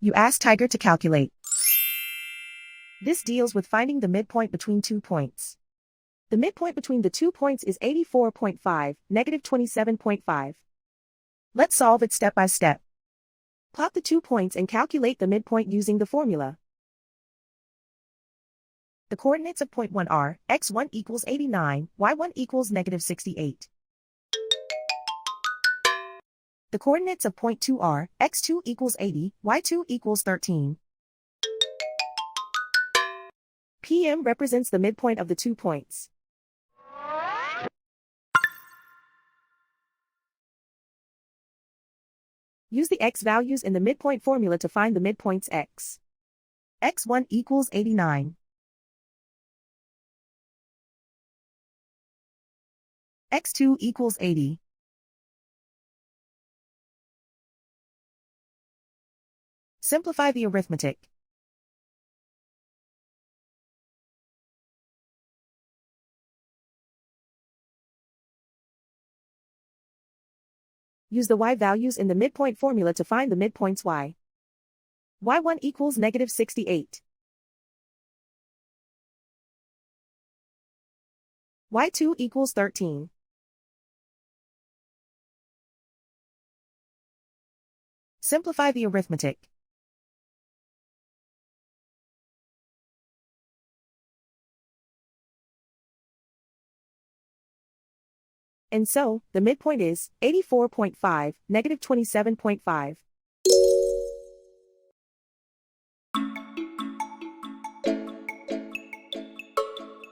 You ask Tiger to calculate. This deals with finding the midpoint between 2 points. The midpoint between the 2 points is 84.5, negative 27.5. Let's solve it step by step. Plot the 2 points and calculate the midpoint using the formula. The coordinates of point 1 are, x1 equals 89, y1 equals negative 68. The coordinates of point 2 are, x2 equals 80, y2 equals 13. PM represents the midpoint of the 2 points. Use the x values in the midpoint formula to find the midpoints x. x1 equals 89. x2 equals 80. Simplify the arithmetic. Use the y values in the midpoint formula to find the midpoints y. y1 equals negative 68. y2 equals 13. Simplify the arithmetic. And so, the midpoint is 84.5, negative 27.5.